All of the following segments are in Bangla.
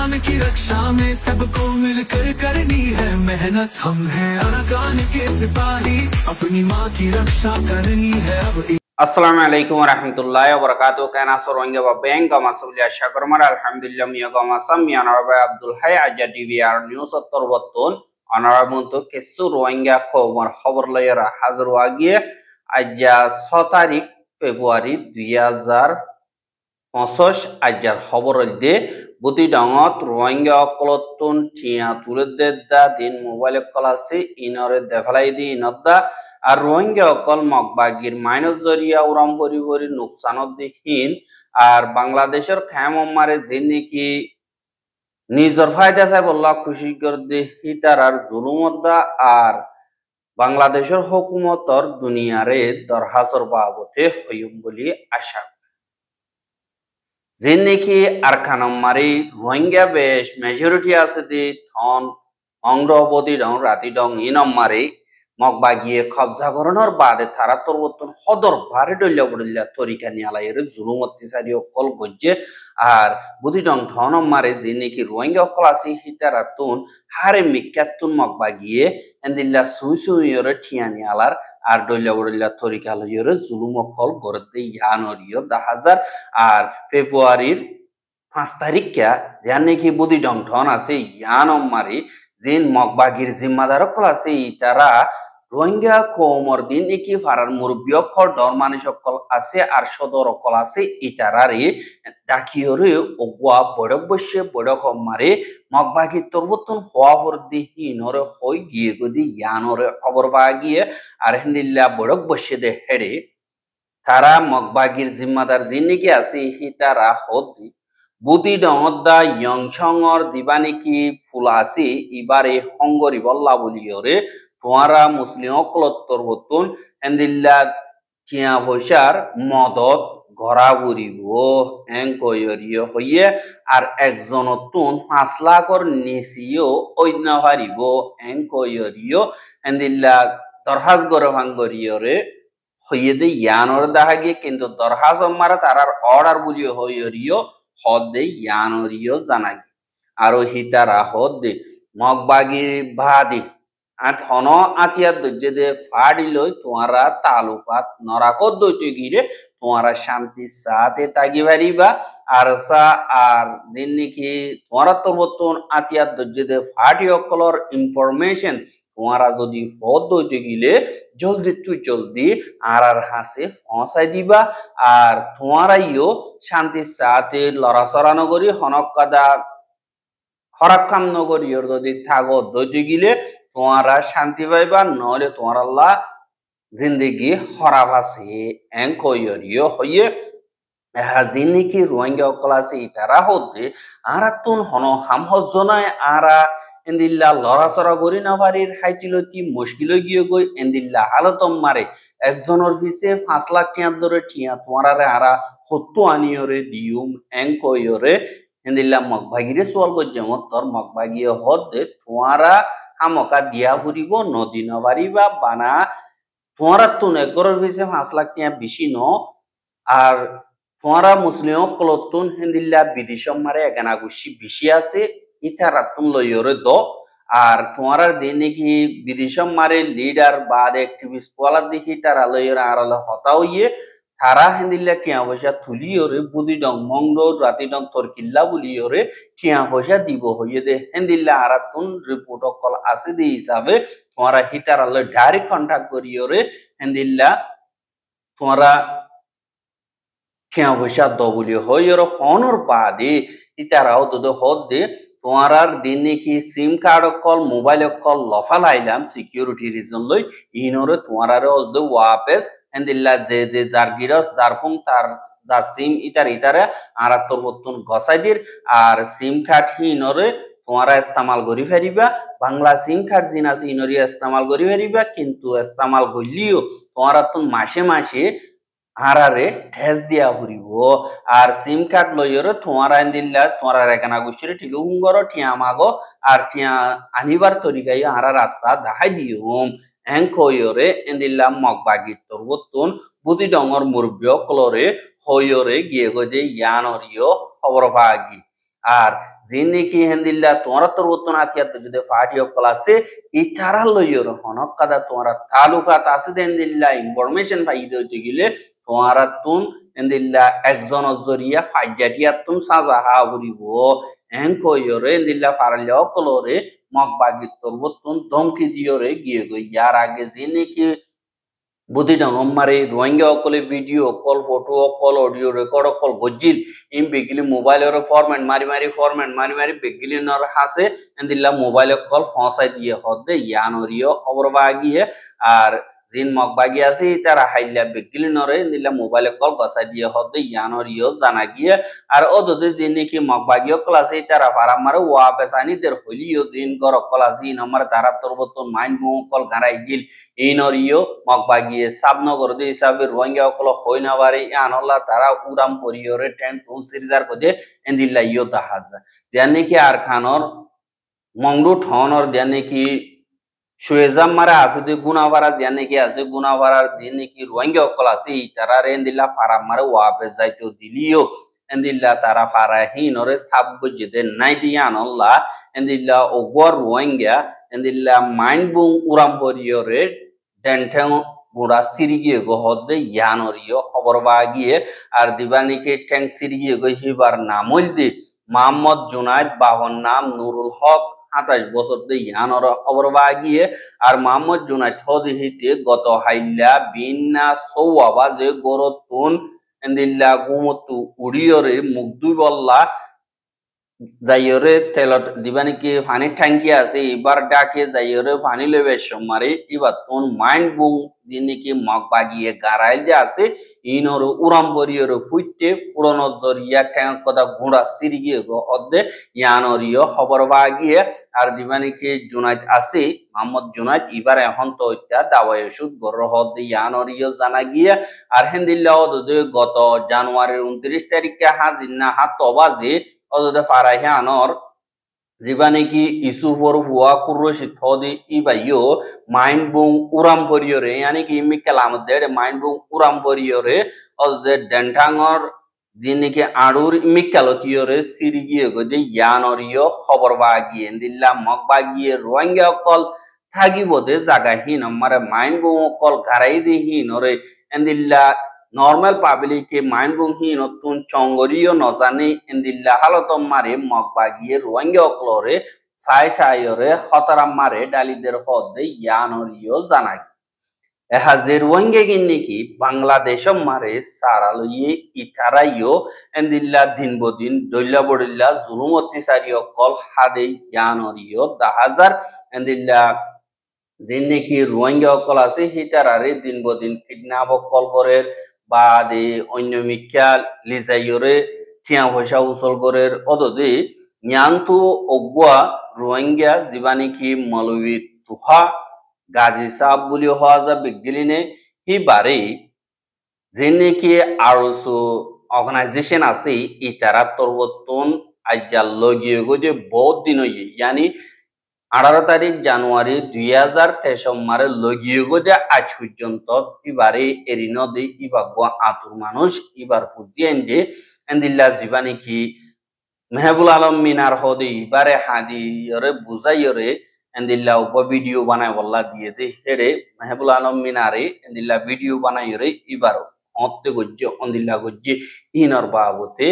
अरकान की रक्षा में सबको मिलकर करनी है मेहनत। हम हैं अरकान के सिपाही, अपनी माँ की रक्षा करनी है अब। Assalamualaikum warahmatullahi wabarakatuh. Kana soronge ba beng ga masulia shakurmar alhamdulillah miya ga masam miya narba Abdul Hay aja DVR news attor bottun anaramuntu kesu rohingya khobor khobor layera hazır wagiye aja 6 tarik Februari 2025 ajar khobor de buti dangot rohingya kolotun tia tulede da din mobile kolase inore defalai di inodda আর রোহিঙ্গা অকল মগবাগির মাইনাস জরিয়া উরাম ভরি ভরি নুকসানত দিহীন আর বাংলাদেশের খায়মারে যে নাকি নিজের ফায়দা চাই বললা খুশি করে দিহি তার আর জুলুমদ্দা আর বাংলাদেশের হুকুমতর দুনিয়ারে দরহাসর বাবতে হইম বলি আশা যে নাকি আর খানমারি রোহিঙ্গা বেশ মেজরিটি আছে দি থন অংগ্রহপতি ডং রাতি ডং ইনমারি মগবাগিয়ে কবজা করানোর বাদে তারা তরবতন হদর ভারে ডইলা বড়িলা তরিকা নিয়ালাইয়ের জুলুম অত্যাচারী অকল গজ্জে আর বুদিডং ধন মারে যে নাকি রোহিঙ্গা অকল আছে হিতারাতুন হারে মিকাতুন মগবাগিয়ে এন্দিল্লা সুইসুইয়ের ঠিয়া নিয়ালার আর ডইলা বড়িলা তরিকা লইয়ের জুলুম অকল গরতে ইয়ানরিয় 10,000 আর ফেব্রুয়ারির 5 তারিখা যার নাকি বুদিডং ধন আছে ইয়ানম মারি জিন মগবাগির জিম্মাদার অকল আছে ইতারা রোহিঙ্গা কোমর দিন নাকি ফারার মুরব্বী অকল ডর মানুষ অকল আছে আর সদর অকল আছে ইতারারে ডাকিয়রে অগুয়া বড়ক বসে বড়ক মারে মগবাগি তরবতন হওয়া হর দিহিনরে হই গিয়ে গদি ইয়ানরে খবর পা গিয়ে আর হিন্দিল্লা বড়ক বসে দে হেড়ে তারা মগবাগির জিম্মাদার জিন নাকি আছে হিতারা হদি বুদি ডঙদা ইয়ংছংর দিবানিকি ফুলাসি ইবারে হঙ্গরি বল্লা বলিয়রে তোয়ারা মুসলিম অকলত্তর হতুন এন্দিল্লা টিয়া ভৈসার মদত ঘরা বুড়িব এঙ্কয়রিয় হইয়ে আর একজনতুন 5 লাখর নিচিও অন্য হারিব এঙ্কয়রিয় এন্দিল্লা দরহাজ গর ভাঙ্গরিয়রে হইয়ে দে ইয়ানর দাহাগিয়ে কিন্তু দরহাজ মারা তারার অর্ডার বুলিও হইয়রিয় হদে ইয়ানরিও জানাগি আরো হিতারা হদে মগবাগি ভাদি আত হন আতিয়ার দজ্জে দে ফাড়ি লই তোমারা তালুকাত নরাকত দইতে গিরে তোমারা শান্তি সাথে তাগি পারিবা আর সা আর দিন নাকি তোমারা তো বর্তমান আতিয়ার দজ্জে দে ফাড়ি অকলর ইনফরমেশন তোমারা যদি হদ দইতে গিলে জলদি তুই জলদি আর হাসে পৌঁছাই দিবা আর তোমারাইও শান্তির সাথে লড়াচড়া নগরী হনকাদা হরাক্কাম নগরীর যদি থাকো দইতে গিলে তোমারা শান্তি পাইবা নহলে তোমার আল্লাহ জিন্দগি হরাপ আছে এঙ্কয়রিও হইয়ে যি নাকি রোহিঙ্গা অকল আছে ইতারা হতে আর তুন হন হামহজনায় আরা এন্দিল্লা লড়াচড়া করি না পারির হাইটিলতি মুশকিল গিয়ে গই এন্দিল্লা হালতম মারে একজনের পিছে 5 লাখ টিয়া ধরে টিয়া তোমারারে আরা হত্তু আনিয়রে দিউম এঙ্কয়রে এন্দিল্লা মগবাগিরে সোয়াল গজ্জামত তোর মগবাগিয়ে হদে তোমারা হামকা দিয়া ফুরিব নদী নবারিবা বানা তোমারা তুন একজনের পিছে 5 লাখ টিয়া বেশি ন আর তোমারা মুসলিম কলতুন হেন্দিল্লা বিদেশম মারে এগানা গুছি বেশি আছে ইতারাতুন লইয়রে দ আর তোমার দিন নাকি বিদেশম মারে লিডার বাদ অ্যাক্টিভিস্ট ওয়ালা দেখি তারা লইয়রে আড়ালে হতা হইয়ে তারা হেন্দিল্লা টিয়া পয়সা তুলিয়রে বুদি ডং মংড রাতি ডং তরকিল্লা বলিয়রে টিয়া পয়সা দিব হইয়ে দে হেন্দিল্লা আরাতুন রিপোর্ট অকল আছে দি হিসাবে তোমারা হিতারালে ডাইরেক্ট কন্টাক্ট করিয়রে হেন্দিল্লা তোমারা টিয়া পয়সা দ বলি হইয়রে হনর বাদে ইতারাও দদ হদ দে তোমার দিন নাকি সিম কার্ড অকল মোবাইল অকল লফালাইলাম সিকিউরিটি রিজন লই ইনরে তোমার ওয়াপেস এন্দিল্লা দে দে যার গিরস যার ফোন তার যার সিম ইতারে আর তোর বর্তন গসাইদির আর সিম কার্ড ইনরে তোমারা ইস্তেমাল করি ফেরিবা বাংলা সিম কার্ড জিন আছে ইনরি ইস্তেমাল করি ফেরিবা কিন্তু ইস্তেমাল করলিও তোমার মাসে মাসে আরারে ঠেস দিয়া ফুরিব আর সিম কার্ড লইয়রে তোমারা দিল্লা তোমারা রেখানা গুছিরে ঠিক হুঙ্গর ঠিয়া মাগো আর ঠিয়া আনিবার তরিকাই আরা রাস্তা দেখাই দিউম এঙ্কয়রে এন্দিল্লা মগবাগি তরবতন বুদি ডঙর মুরব্বী কলরে হইয়রে গিয়ে গদে ইয়ানরিও খবর ভাগি আর যে নাকি হেন্দিল্লা তোমরা তোর বর্তন হাতিয়ার যদি ফাটি অকল আছে ইতারা লইয়র হনক কাদা তোমরা তালুকাত আছে হেন্দিল্লা ইনফরমেশন পাই দিতে গেলে তোমরা তুন হেন্দিল্লা একজন জরিয়া ফাইজাটিয়া তুম সাজা হা হরিব এনকইয়রে হেন্দিল্লা পারলে অকলরে মগ বাগির তোর বর্তন ধমকি দিয়রে গিয়ে গই ইয়ার আগে যে নাকি বুদ্ধিডাং মারে রোহিঙ্গা অকলে video call photo call audio record call গজিল ইম বেগিলি মোবাইলের ফরম্যাট মারি মারি বেগিলি নর হাসে এন্দিল্লা মোবাইলে কল ফসাই দিয়ে হদে ইয়ানরিও অবরবা গিয়ে আর জিন মগবাগি আছে তারা হাইলা বেগিলি নরে এন্দিল্লা মোবাইলে কল গসাই দিয়ে হদে ইয়ানরিও জানা গিয়ে আর ওদে জিন নাকি মগবাগিও কল আছে তারা ফারাম মারে ওয়া পেসানি দের হলিও জিন গর কল আছে ইনমার তারা তরবতন মাইন্ড মো কল গারাই গিল ইনরিও মগবাগিয়ে সাবনগর দে হিসাবে রোহিঙ্গা কল হইনা বারে আনল্লা তারা উদাম পরিয়রে টেন টু সিরিজার কদে এন্দিল্লা ইয়ো দাহাজা দেন নাকি আর খানর মংডু ঠনর দেন নাকি সুয়েজাম মারা আছে দে গুনাবারা দেন নাকি আছে গুনাবারার দেন নাকি রোহিঙ্গা কল আছে তারা এন্দিল্লা ফারাম মারে ওয়াপে যাইতো দিলিও এন্দিল্লা তারা ফারা হিনরে সাবগো যেতে নাই দিয়া আনল্লা এন্দিল্লা ওগর রোহিঙ্গা এন্দিল্লা মাইন্ড বুং উরাম পরিয়রে দেনঠেং বুড়া সিরিগিয়ে গো হদে ইয়ানরিও অবরবা গিয়ে আর দিবানিকে ঠ্যাং সিরিগিয়ে গো হিবার নামল দি মোহাম্মদ জুনায়েদ বাহন নাম নুরুল হক 27 বছর দে ইয়ানর অবরবা গিয়ে আর মোহাম্মদ জুনায়েদ হদে হিতে গত হাইল্লা বিন্না সৌয়াবা যে গরতুন এন্দিল্লা গুমতু উড়িয়রে মুগদুই বল্লা যাইয়রে তেলত দিবানিকে ফানি ট্যাঙ্কি আছে এবার ডাকে যাইয়রে ফানি লেবে সমারে এবার তোন মাইন্ড বুং দিনকে মগ বাগিয়ে গারাইল যে আছে ইনর উরাম বরিয়রে ফুইতে পুরনো জরিয়া ট্যাঙ্ক কথা ঘোড়া সিরিগিয়ে গো অদে ইয়ানরিও খবর বাগিয়ে আর দিবানিকে জুনাইদ আছে মোহাম্মদ জুনাইদ এবার এখন তো ইত্যা দাওয়াই ওষুধ গর হদে ইয়ানরিও জানা গিয়ে আর হেন্দিল্লা অদে গত জানুয়ারির 29 তারিখে হাজির না হাত বাজে অদে ফারাহে আনর জীবানে কি ইসুফর হুয়া কুরশি থদি ইবাইও মাইন্ড বুং উরাম ভরিয়রে यानी कि ইমি কালাম দে মাইন্ড বুং উরাম ভরিয়রে অদে ডেন্টাঙ্গর যিনি কি আড়ুর ইমি কালতিয়রে সিরিগিয়ে গদে ইয়ানরিও খবর বাগিয়ে দিল্লা মগ বাগিয়ে রোহিঙ্গা কল থাকিবদে জাগাহীন আমারে মাইন্ড বুং কল গারাই দেহীন ওরে এন্দিল্লা নর্মাল পাবলিক के माइंड बुंगी नतुन चंगरियो नजाने इंदिल्ला हालतम मारे मगबागिए रोहिंग्या क्लोरे साय सायरे खतराम मारे डालीदेर हदे यानरियो जानागी एहा जे रोहिंग्या गिन्नी की बांग्लादेश मारे सारालये इतारायो इंदिल्ला दिन बदिन दइल्ला बडिल्ला जुलुम अत्याचारियो कल हादे यानरियो 10000 इंदिल्ला जिन्नी की रोहिंग्या कल আছে হিতারারে দিন বদিন কিডন্যাপ কল করে বাদে অন্য মিক্কা লিজাইয়রে থিয়া পয়সা উসল করে অদদে ন্যান্তু অগুয়া রোহিঙ্গা জীবানি কি মৌলবী তুহা গাজী সাহেব বলি হওয়া যাবে গিলিনে হিবারে যেনে কি আরসো অর্গানাইজেশন আছে ইতারা তরবতন আজ্জাল লগিয়ে গজে বহুত দিন হইয়ে यानी 18 তারিখ জানুয়ারি 2023 মারে লগিয়ে গজে আজ পর্যন্ত এবারে এরিনদে ইবাগ আতুর মানুষ এবার ফুজিয়েন্ডে এন্দিল্লা জীবানি কি মেহবুল আলম মিনার হদে এবারে হাদিয়রে বুঝাইয়রে এন্দিল্লা উপ ভিডিও বানায় বল্লা দিয়ে দে হেড়ে মেহবুল আলম মিনারে এন্দিল্লা ভিডিও বানাইয়রে এবার হতে গজ্জে অন্দিল্লা গজ্জে ইনর বাবতে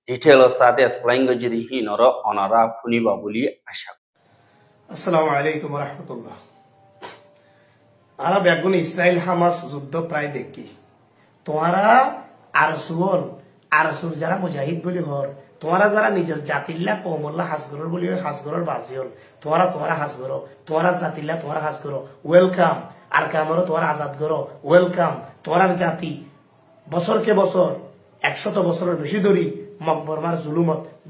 ডিটেইলস সাথে এক্সপ্লেইন গজ্জে হিনর অনরা ফুনিবা বলি আশা আসসালামু আলাইকুম ওয়া রাহমাতুল্লাহ। আরব একগুণ ইসরায়েল হামাস যুদ্ধ প্রায় দেখি তোমরা আরসুর যারা মুজাহিদ বলি হর তোমরা যারা নিজের জাতিল্লা কৌমল্লা হাসগরর বলি হাসগরর বাজি হল তোমরা হাস করো তোমরা জাতিল্লা তোমরা হাস করো ওয়েলকাম আর কামরও তোমরা আজাদ করো ওয়েলকাম তোমরা জাতি বছরকে বছর 100 বছরের বেশি ধরি মকবরমার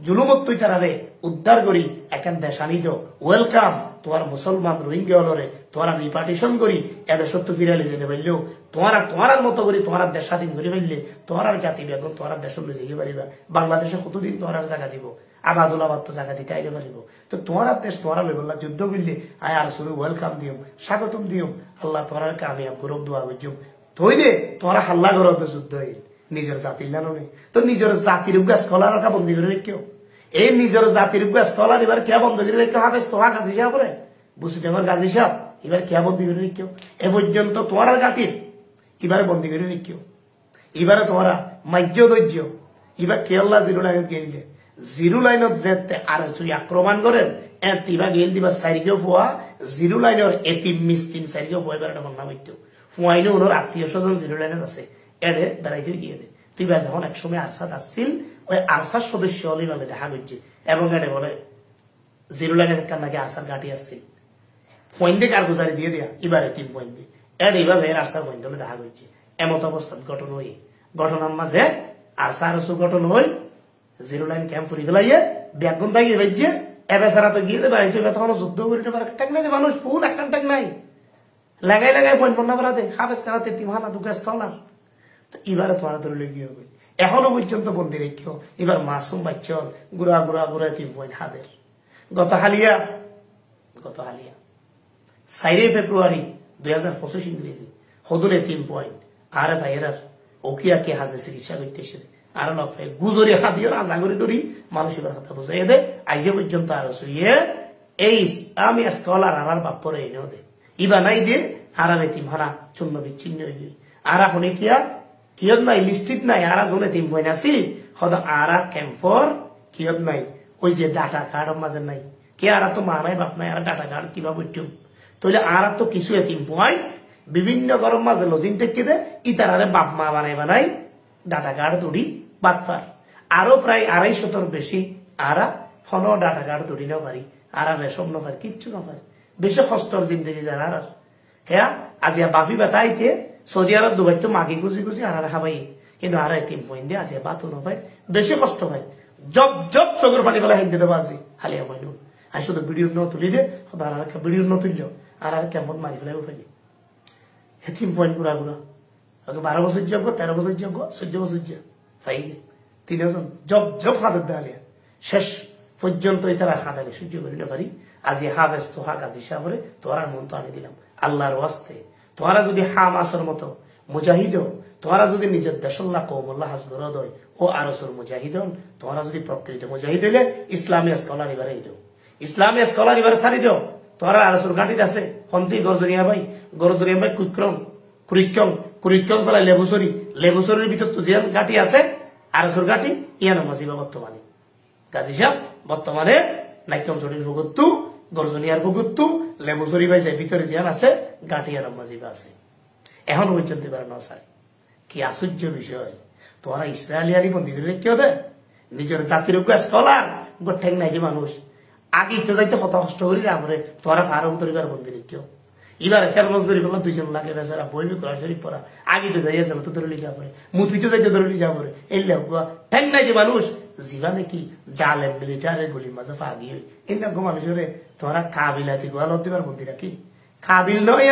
জুলুমত তুই তারারে উদ্ধার করি এখন দেশানি দো ওয়েলকাম তোমার মুসলমান রোহিঙ্গা হলরে তোমরা রিপার্টিশন করি এদের সত্য ফিরালি যেতে পারলেও তোমার মতো করি তোমার দেশ স্বাধীন করে ফেললে তোমার জাতি বেগুন তোমার দেশ লই যেতে পারিবা বাংলাদেশে কতদিন তোমার জায়গা দিব আবাদুল্লাবাদ তো জায়গা দিতে আইতে পারিব তো তোমার দেশ তোমার লইবল্লা যুদ্ধ করলে আয় আর শুরু ওয়েলকাম দিও স্বাগতম দিও আল্লাহ তোমার কামিয়াব গৌরব দোয়া বুঝুম থই দে তোমার হাল্লা গরব যুদ্ধ হইল নিজের জাতির না নয় তো নিজের জাতির গাছ খোলা রাখা বন্দি করে কেউ এই নিজের জাতির স্কলার এবার কে বন্ধ করে রেখে হাফেজ তোহা গাছ হিসাব করে বুঝতে আমার গাছ হিসাব এবার কে বন্দি করে রেখেও এ পর্যন্ত তোমার গাতির এবারে বন্দি করে রেখেও এবারে তোমরা মাজ্য দৈর্য এবার কেল্লা জিরো লাইনত গেলে জিরো লাইনত যেতে আর চুই আক্রমণ করেন তিবা গেল দিবা চারিকেও ফুয়া জিরো লাইনের এতিম মিসকিন চারিকেও ফুয়া এবার এটা মন্না বৈদ্য ফুয়াইলে ওনার আত্মীয় স্বজন জিরো লাইনত আছে এডে বেড়াইতে গিয়ে দে তুই বা যখন একসময় আরসাদ আসছিল ওই আরসার সদস্য হলে ভাবে দেখা করছে এবং এডে বলে জিরো লাইনের নাকি আরসার গাটি আসছিল পয়েন্টে কারগুজারি দিয়ে দেয়া এবারে 3 পয়েন্ট দিয়ে এড এইভাবে আরসার পয়েন্ট হলে দেখা করছে এমত অবস্থাত গঠন হই ঘটনার মাঝে আরসা গঠন হই জিরো লাইন ক্যাম্প ফুরি ফেলাইয়ে ব্যাগুন দাগিয়ে বেজে এবে সারা তো গিয়ে দেবে তখন যুদ্ধ করিতে পারে টাক নাই মানুষ ফুল একটা টাক নাই লাগাই লাগাই পয়েন্ট পণ্য বেড়াতে হাফেজ কারাতে তিমানা দুগাছ খাওনা তো এবারে তোমার ধরলে গিয়ে হবে এখনো পর্যন্ত বন্দি রেখেও এবার মাসুম বাচ্চল গুড়া গুড়া গুড়া 3 পয়েন্ট হাতের গত হালিয়া 4 ফেব্রুয়ারি 2025 ইংরেজি হদুলে 3 পয়েন্ট আর ভাইয়েরার ওকিয়া কে হাজে চিকিৎসা করতেছে আর লফে গুজরি হাদিও রাজাগরি ধরি মানুষের কথা বুঝাই দে আইজে পর্যন্ত আর শুয়ে এই আমি স্কলার আমার বাপরে এনেও দে ইবা নাই দে আর তিমহানা চূর্ণ বিচ্ছিন্ন হয়ে গই আর এখন কিয়া কিয়ত নাই লিস্টিত নাই আর জনে 3 পয়েন্ট আছি হদ আর ক্যাম্পর কিয়ত নাই ওই যে ডাটা কার্ড মাঝে নাই কে আর তো মা নাই বাপ নাই আর ডাটা কার্ড কিবা বইটুম তাহলে আর তো কিছু 3 পয়েন্ট বিভিন্ন গরম মাঝে লজিং থেকে দে ইতারারে বাপ মা বানাই ডাটা কার্ড দড়ি বাটফার আরো প্রায় 250 বেশি আরা ফোন ডাটা কার্ড দড়ি না পারি আর রেশম না পারি কিচ্ছু না পারি বেশি কষ্টর জিন্দগি যারা আর হ্যাঁ আজিয়া বাফি বাতাইতে সৌদি আরব দুবাই তো মাগি গুজি গুজি আর খাবাই কিন্তু আর 3 পয়েন্ট দিয়ে আজিয়া বাতো না পাই বেশি কষ্ট পাই জব জব চোখের পানি বলে হিন্দি দেবো আজি হালিয়া পাইল আর শুধু ভিডিও ন তুলি দে আর ভিডিও ন তুলল আর কেমন মারি ফেলাই উঠাই 3 পয়েন্ট গুড়া গুড়া 12 বছর যোগ্য 13 বছর যোগ্য 14 বছর ফাইলে 3 জন জব জব হাতের দালিয়া শেষ পর্যন্ত তারা হাদালে সহ্য করিতে পারি আজি হাফেজ তো হা কাজ হিসাবে তোরা মন তো আমি দিলাম আল্লাহর ওয়াস্তে তোরা যদি হামাসের মতো মুজাহিদ তোরা যদি নিজের দেশল্লা কৌমল্লা হাসগর দয় ও আরসর মুজাহিদ তোরা যদি প্রকৃত মুজাহিদ হইলে ইসলামী স্কলার এবারে দাও ইসলামী স্কলার এবারে সারি দাও তোরা আরসর গাঠিত আছে ফন্তি গরজনিয়া ভাই কুক্রম কুরিক্রম বলে লেবুসরির ভিতর তো যে গাঠি আছে আরসর গাঠি ইয়ানো মজিবা বর্তমানে কাজী সাহেব বর্তমানে নাইকম শরীর ভুগত্তু গরজনিয়ার ভুগত্তু লেবুসরি ভাই যে ভিতরে জিয়ান আছে গাঠি আর মজিবা আছে এখন পর্যন্ত এবার নসারি কি আশ্চর্য বিষয় তোরা ইসরায়েলি আলী বন্দী করে কেউ দেয় নিজের জাতির স্কলার ঠেক নাই মানুষ আগে তো যাইতে কত কষ্ট করি তারপরে তোরা ফারুক তরিবার বন্দী কেউ এবার খেরমজ করি বললাম 2 জন লাগে বেচারা বইবি করা শরীর পড়া আগে তো যাইয়া যাবো তো ধরে লিখা পরে মুতিতে যাইতে ধরে লিখা পরে এই ঠেক নাই যে মানুষ জীবনে কি জালে মিলিটারের গুলি মাঝে ফা দিয়ে এরকম মানুষের তোরা কাবিলাতি গোয়াল দিবার বন্দী রাখি কাবিল নয়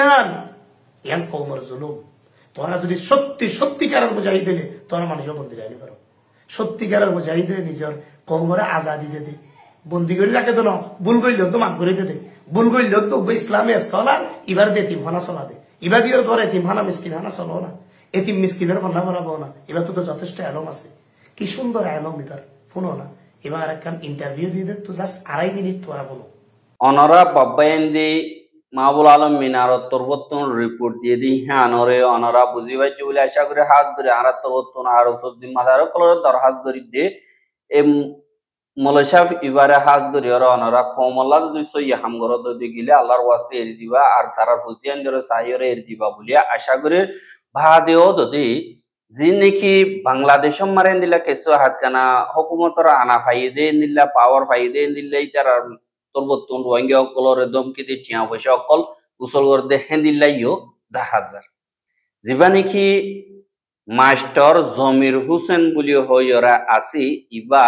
ইয়ান কৌমর জুলুম তোরা যদি সত্যিকারের মুজাহিদ দিলে তোরা মানুষের বন্দী রাখতে পারো সত্যিকারের মুজাহিদ নিজের কৌমরে আজাদি দে দে বন্দী করে রাখে তো না ভুল করলেও তো মাফ করে দে ভুল করলেও তো ইসলামী স্কলার এবার দে তিমহানা চলা দে এবার দিয়ে ধরে তিমহানা মিসকিন হানা চলো না এতিম মিসকিনের কন্যা করাবো না এবার তো যথেষ্ট অ্যালম আছে কি সুন্দর অ্যালম এবার শুনো না এবার একখান ইন্টারভিউ দিয়ে দে তো জাস্ট 2.5 মিনিট তোরা বলো অনরা বাব্বাইন্দি মাহবুল আলম মিনারত তরবত্তন রিপোর্ট দিয়ে দি হ্যাঁ অনরে অনরা বুঝি পাইছি বলে আশা করে হাজ করে আর তরবত্তন আর জিম্মাদার কলর দরহাজ করি দিয়ে এই মলসাফ এবারে হাজ করি আর অনরা কমলা যদি সই হামগর যদি গিলে আল্লাহর ওয়াস্তে এরি দিবা আর তারা হুজিয়ান ধরে সাইরে এরি দিবা বলে আশা করে ভাদেও যদি যে নাকি বাংলাদেশ মারেন দিলা কেসো হাত কানা হুকুমতর আনা ফাইদে নিলা পাওয়ার ফাইদে নিলাই তারা তরবত্তন রোহিঙ্গা অকলর দমকি দিয়ে টিয়া পয়সা অকল উসল করে দে হেন্দিল্লাইও 10,000 যিবা নাকি মাস্টার জমির হুসেন বলি হইরা আছি ইবা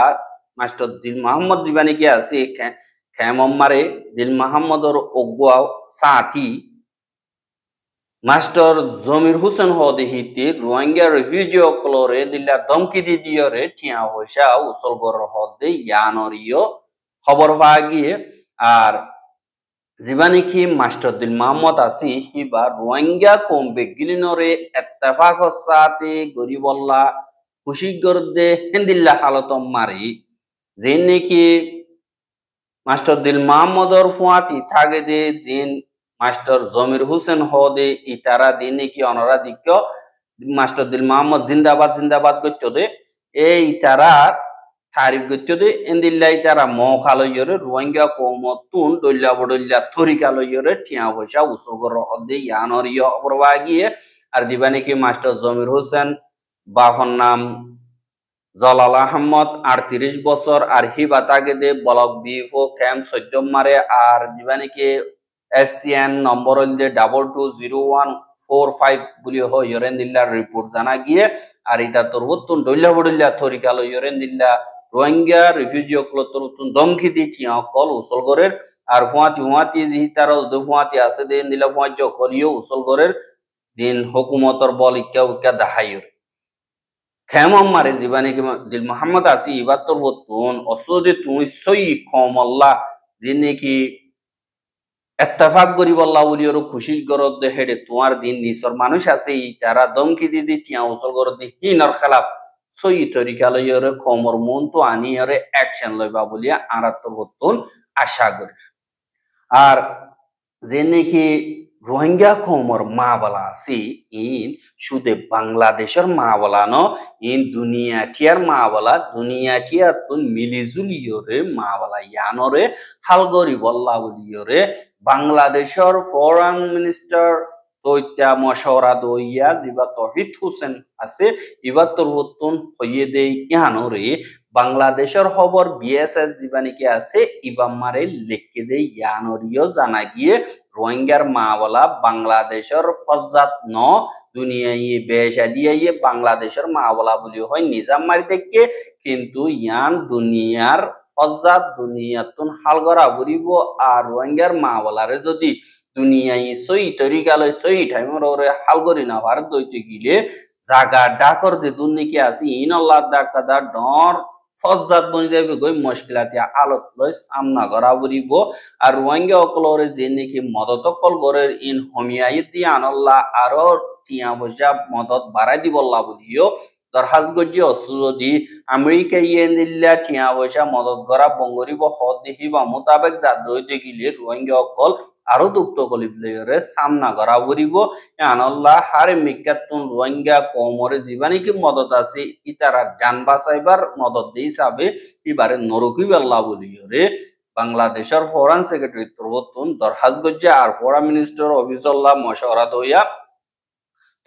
মাস্টার দিল মোহাম্মদ যিবা নাকি আছি খেমমারে দিল মোহাম্মদর অগুয়া সাথী মাস্টার জমির হুসেন হদিহিতি রোহিঙ্গা রিফিউজি অকলরে দিল্লা দমকি দি দিয়রে টিয়া পয়সা উসল করে হদে ইয়ানরিও খবর পাওয়া গিয়ে আর জীবানিকি মাস্টার দিল মোহাম্মদ আসি হিবা রোহিঙ্গা কম বেগিলিনরে এত্তেফাক সাথে গরিবল্লা খুশি গর্দে হেন্দিল্লা হালত মারি জিন নাকি মাস্টার দিল মোহাম্মদর ফুয়াতি থাকে দে জিন মাস্টার জমির হোসেন হদে ইতারা দিন নাকি অনরা দিক্য মাস্টার দিল মোহাম্মদ জিন্দাবাদ জিন্দাবাদ করতে দে এই তারা তারিফ করতে দে এন্দিল্লাই তারা মখালয়রে রোহিঙ্গা কৌমতুন দল্লা বডল্লা তরিকালয়রে টিয়া পয়সা উসগর হদে ইয়ানরিয় অপরবা গিয়ে আর দিবা নাকি মাস্টার জমির হোসেন বাফর নাম জলাল আহমদ 38 বছর আর হিবা তাগেদে ব্লক বিফো ক্যাম্প সদ্যম মারে আর দিবা নাকি FCN নম্বর হইলে 220145 বলি হয় ইরেন্দিল্লার রিপোর্ট জানা গিয়ে আর এটা তরবতুন দল্লা বডল্লা তরিকালো ইরেন্দিল্লা রোহিঙ্গা রিফিউজি অকলতরতুন দমকি দি টিয়া কল উসলগরের আর ফুয়াতি তার ফুয়াতি আছে দেন দিলা ফুয়াজ কলিও উসলগরের দিন হুকুমতর বল ইক্কা দাহাইর খেমম মারে জীবানে কি দিল মোহাম্মদ আসি ইবার তরবতুন অসদে তুই সই কমল্লা যিনি কি এত্তেফাক করি বল্লা বলি ওর খুশি গরদ দে হেডে তোমার দিন নিসর মানুষ আছে তারা দমকি দিদি টিয়া উসল গরদ দি হিনর খেলাফ সই তরিকা লইরে খমর মন তো আনি ওরে অ্যাকশন লইবা বলিয়া আরাত্তর বতুন আশা করি আর যে নাকি রোহিঙ্গা খমর মা বলা আছে ইন শুধু বাংলাদেশের মা বলা ন ইন দুনিয়া টিয়ার মা বলা দুনিয়া টিয়ার তুন মিলিজুলিয়রে মা বলা ইয়ানরে হালগরি বল্লা বলিয়রে বাংলাদেশের ফরেন মিনিস্টার তৈত্যা মশওরা দইয়া যিবা তহিদ হোসেন আছে ইবা তরবতুন হইয়ে দেই ইয়ানরে বাংলাদেশের খবর BSS যিবা নাকি আছে ইবা মারে লিখে দেই ইয়ানরিও জানা গিয়ে রোহিঙ্গার মা বলা বাংলাদেশের ফজ্জাত ন দুনিয়ায় বেশা দিয়ে বাংলাদেশের মা বলা বলি হয় নিজাম মারি থেকে কিন্তু ইয়ান দুনিয়ার ফজ্জাত দুনিয়াতুন হালগরা ভরিব আর রোহিঙ্গার মা বলারে যদি দুনিয়ায় সই তরিকালয় সই টাইমর ওরে হালগরি না ভারত দইতে গিলে জাগা ডাকর দে দুনিকে আছে ইন আল্লাহ ডাকাদা ডর ফজ্জাত বনি যাবে গই মুশকিলাতে আলত লই সামনা করা ভরিব আর রোহিঙ্গা অকলরে যে নাকি মদত কল গরের ইন হমিয়াইত দি আনল্লাহ আরো টিয়া বজা মদত বাড়াই দিবল্লা বলিও দরহাজ গজি অসুদি আমেরিকা ইয়েনিল্লা টিয়া বজা মদত করা বঙ্গরিব হদ দেহিবা মোতাবেক যা দইতে গিলে রোহিঙ্গা অকল আরো দুঃখ কলিবলেরে সামনা করা ভরিব আনল্লাহ হারে মিকাতুন রোহিঙ্গা কমরে জীবানি কি মদত আছে ইতারার জান বাঁচাইবার মদত দিয়ে হিসাবে এবারে নরকি আল্লাহ বলিয়রে বাংলাদেশের ফরেন সেক্রেটারি তরবতুন দরহাজ গজ্জা আর ফরেন মিনিস্টার অফিসাল্লাহ মশওয়ারা দইয়া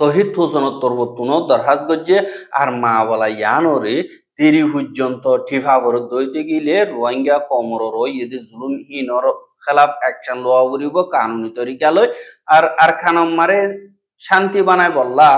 তহিদ হোসেন তরবতুন দরহাজ গজ্জে আর মা বলা ইয়ানরে তিরি পর্যন্ত ঠিফা ভরত দইতে গিলে রোহিঙ্গা কমরর ইদি জুলুম হিনর খেলাফ অ্যাকশন লওয়া ভরিব কানুনি তরিকা লই আর খানম মারে শান্তি বানায় বললা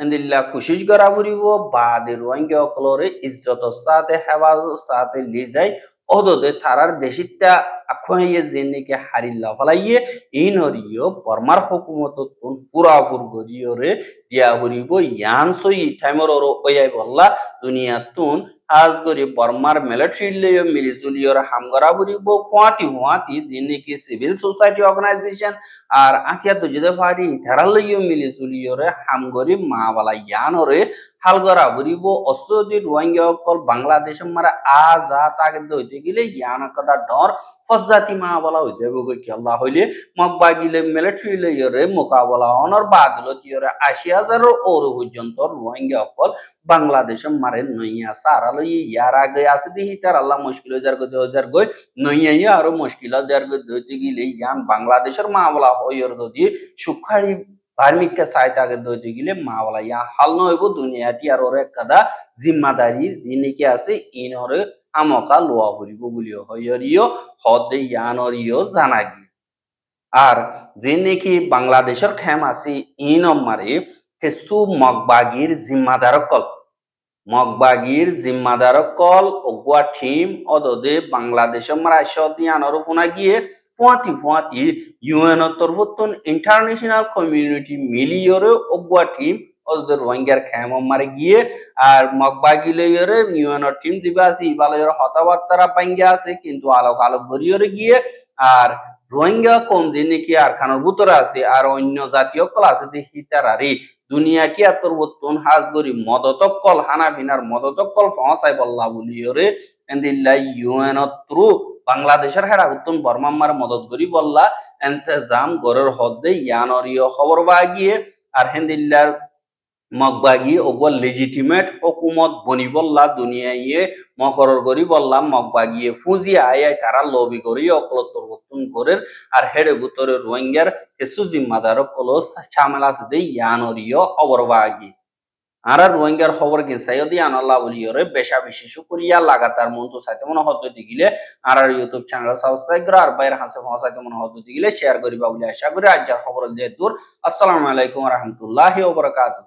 এন্দিল্লা খুশিস করা ভরিব বাদে রোহিঙ্গা অকলরে ইজ্জত সাথে হেফাজত সাথে লিজাই অদদে তারার দেশিতা আখইয়ে জেনিকে হারিল্লা ফলাইয়ে ইনরিও বর্মার হুকুমত তুন পুরাপুর গরিয়রে দিয়া ভরিব ইয়ান সই টাইমর ওয়াই বললা দুনিয়া তুন আজ গরি বর্মার মিলিটারি লইও মিলিজুলিয়র হামগরা ভরিব ফুয়াতি দিনকি সিভিল সোসাইটি অর্গানাইজেশন আর আতিয়া তুজিদে পার্টি তারা লইও মিলিজুলিয়রে হামগরি মাওয়ালা ইয়ানরে হালগরা ভরিব অসদি রোহিঙ্গা অকল বাংলাদেশ মারা আজা তাকে দইতে গিলে ইয়ান কথা ডর ফজ্জাতি মাওয়ালা হইতে হবে কি আল্লাহ হইলে মকবা গিলে মিলিটারি লইয়রে মোকাবেলা অনর বাদল তিয়রে ৮০,০০০ ওর পর্যন্ত রোহিঙ্গা অকল বাংলাদেশ মারে নইয়া সারা লই ইয়ার আগে আছে দিহি তার আল্লাহ মুশকিল হয়ে যার গই নইয়া আরো মুশকিল দেয়ার দইতে গিলে ইয়ান বাংলাদেশের মাওয়ালা হইয়র যদি সুখাড়ি ধার্মিককে সাইতাকে দইতে গিলে মাওয়ালা ইয়া হাল নইব দুনিয়াটি আর ওরে কাদা জিম্মাদারি দিনেকে আছে ইনরে আমকা লোয়া হরিব বলিও হইয়রিও হদে ইয়ানরিও জানা গিয়ে আর যে নাকি বাংলাদেশের খেম আছে ইনম মারে কেসু মগবাগির জিম্মাদার কল ওগুয়া টিম অদদে বাংলাদেশের মারা সদি আনর ফোনা গিয়ে ফুয়াতি ইউএন তরফতুন ইন্টারন্যাশনাল কমিউনিটি মিলিয়রে ওগুয়া টিম ওদের রোহিঙ্গার খেম মারে গিয়ে আর মগবাগি লইয়রে ইউএন টিম যিবা আছে ইবালয়ের হতাবার্তারা পাঙ্গা আছে কিন্তু আলোক গরিয়রে গিয়ে আর রোহিঙ্গা কম যিনি কি আর খানোর ভিতরে আছে আর অন্য জাতীয় কল আছে যে হিতারারি দুনিয়া কি আতর বতুন হাজগরি মদতকল হানাফিনার মদতকল পৌঁছাই বল্লা বলিওরে এন্দিল্লাই ইউএন থ্রু বাংলাদেশের হেরা উত্তন বর্মাম্মার মদত করি বল্লা এন্তেজাম গরের হদ্দে ইয়ানরিয় খবর বাগিয়ে আর হেন্দিল্লার মগবাগি ওগল লেজিটিমেট হুকুমত বনি বল্লা দুনিয়াইয়ে মকরর করি বললাম মগবাগিয়ে ফুজি আয় তারা লবি করি অকলত্তর বর্তন করে আর হেডে গুতরে রোহিঙ্গার হেসু জিম্মাদার কলস ঝামেলা আছে ইয়ানরিয় খবর বাগি আর রোহিঙ্গার খবর গেছাইদি আনাল্লাহ বলিয়রে বেশা বেশি শুকরিয়া লাগাতার মন তো চাইতে মনে হতো দিগিলে আর ইউটিউব চ্যানেল সাবস্ক্রাইব করে আর বাইরে হাসে পৌঁছাইতে মনে হতো দিগিলে শেয়ার করিবা বলে আশা করি আজকের খবর যে দূর। আসসালামু আলাইকুম ওয়া রাহমাতুল্লাহি ওয়া বারাকাতুহু।